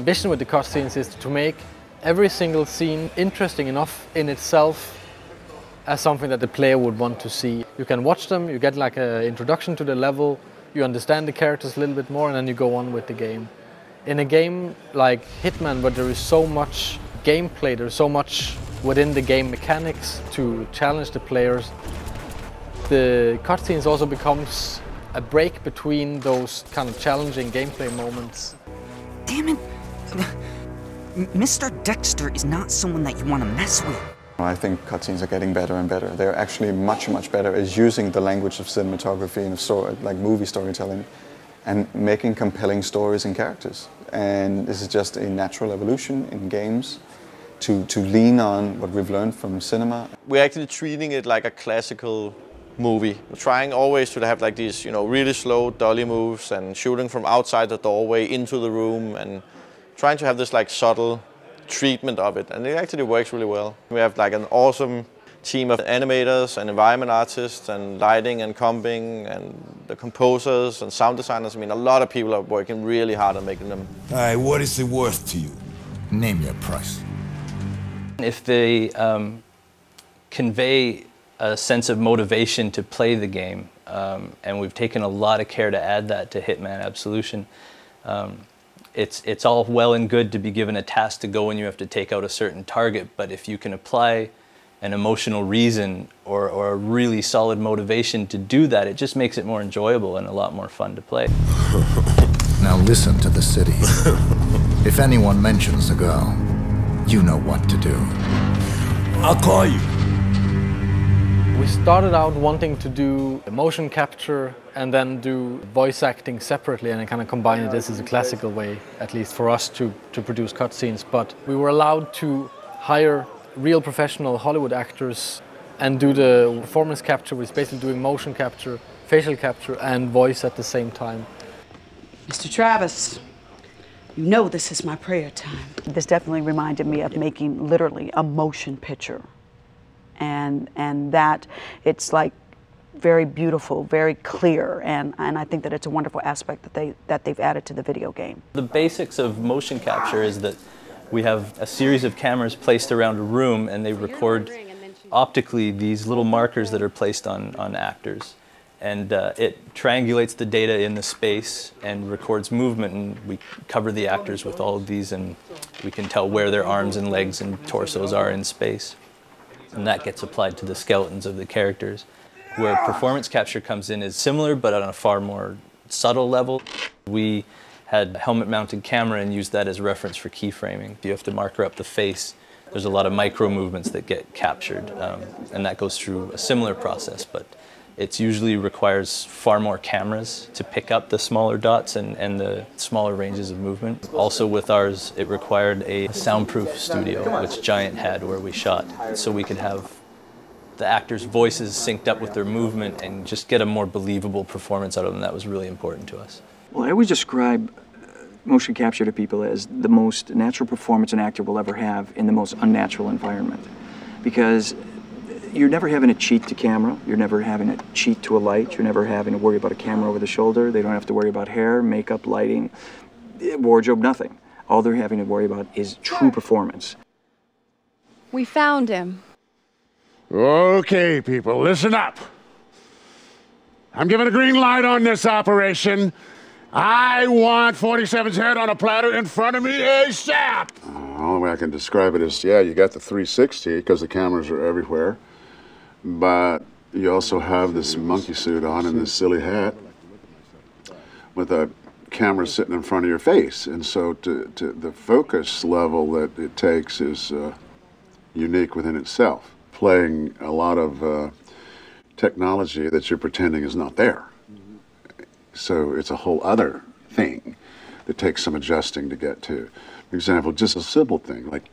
ambition with the cutscenes is to make every single scene interesting enough in itself as something that the player would want to see. You can watch them, you get like an introduction to the level, you understand the characters a little bit more, and then you go on with the game. In a game like Hitman, where there is so much gameplay, there's so much within the game mechanics to challenge the players, the cutscenes also becomes a break between those kind of challenging gameplay moments. Damn it! Mr. Dexter is not someone that you want to mess with. I think cutscenes are getting better and better. They're actually much, much better at using the language of cinematography and of like movie storytelling and making compelling stories and characters. And this is just a natural evolution in games to lean on what we've learned from cinema. We're actually treating it like a classical movie. We're trying always to have like these, really slow dolly moves and shooting from outside the doorway into the room and trying to have this like subtle treatment of it, and it actually works really well. We have like an awesome team of animators and environment artists and lighting and comping and the composers and sound designers. I mean, a lot of people are working really hard on making them. All right, what is it worth to you? Name your price. If they convey a sense of motivation to play the game, and we've taken a lot of care to add that to Hitman Absolution, it's all well and good to be given a task to go and you have to take out a certain target, but if you can apply an emotional reason or a really solid motivation to do that, it just makes it more enjoyable and a lot more fun to play. Now listen to the city. If anyone mentions the girl, you know what to do. I'll call you. We started out wanting to do motion capture and then do voice acting separately and kind of combine it. This is a classical way, at least for us, to produce cutscenes. But we were allowed to hire real professional Hollywood actors and do the performance capture, which is basically doing motion capture, facial capture, and voice at the same time. Mr. Travis, you know this is my prayer time. This definitely reminded me of making literally a motion picture. And that it's like very beautiful, very clear, and I think that it's a wonderful aspect that they've added to the video game. The basics of motion capture is that we have a series of cameras placed around a room and they record optically these little markers that are placed on actors. And it triangulates the data in the space and records movement, and we cover the actors with all of these and we can tell where their arms and legs and torsos are in space. And that gets applied to the skeletons of the characters. Where performance capture comes in is similar, but on a far more subtle level. We had a helmet-mounted camera and used that as reference for keyframing. If you have to marker up the face, there's a lot of micro movements that get captured, and that goes through a similar process, but it usually requires far more cameras to pick up the smaller dots and the smaller ranges of movement. Also with ours, it required a soundproof studio, which Giant had where we shot, so we could have the actors' voices synced up with their movement and just get a more believable performance out of them. That was really important to us. Well, I always describe motion capture to people as the most natural performance an actor will ever have in the most unnatural environment. Because you're never having to cheat to camera, you're never having to cheat to a light, you're never having to worry about a camera over the shoulder, they don't have to worry about hair, makeup, lighting, wardrobe, nothing. All they're having to worry about is true performance. We found him. Okay, people, listen up. I'm giving a green light on this operation. I want 47's head on a platter in front of me ASAP! The only way I can describe it is, yeah, you got the 360 because the cameras are everywhere, but you also have this monkey suit on and this silly hat with a camera sitting in front of your face. And so the focus level that it takes is unique within itself, playing a lot of technology that you're pretending is not there. So it's a whole other thing that takes some adjusting to get to. For example, just a simple thing, like,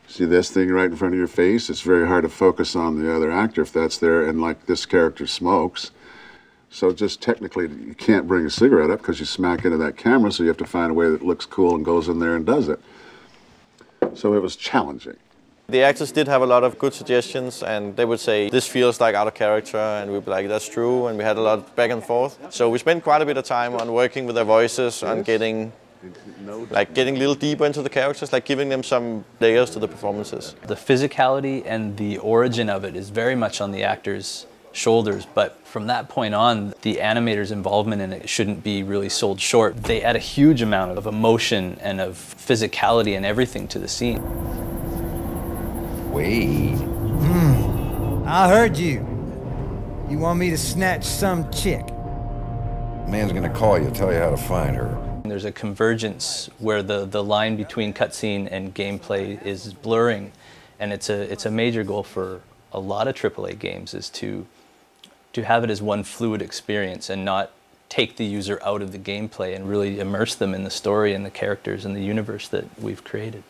see this thing right in front of your face? It's very hard to focus on the other actor if that's there, and like this character smokes. So just technically, you can't bring a cigarette up because you smack into that camera, so you have to find a way that looks cool and goes in there and does it. So it was challenging. The actors did have a lot of good suggestions, and they would say, this feels like out of character, and we'd be like, that's true, and we had a lot back and forth. So we spent quite a bit of time on working with their voices, on getting like getting a little deeper into the characters, like giving them some layers to the performances. The physicality and the origin of it is very much on the actors' shoulders, but from that point on, the animator's involvement in it shouldn't be really sold short. They add a huge amount of emotion and of physicality and everything to the scene. Wait. I heard you. You want me to snatch some chick? Man's gonna call you, tell you how to find her. There's a convergence where the line between cutscene and gameplay is blurring, and it's a major goal for a lot of AAA games is to have it as one fluid experience and not take the user out of the gameplay and really immerse them in the story and the characters and the universe that we've created.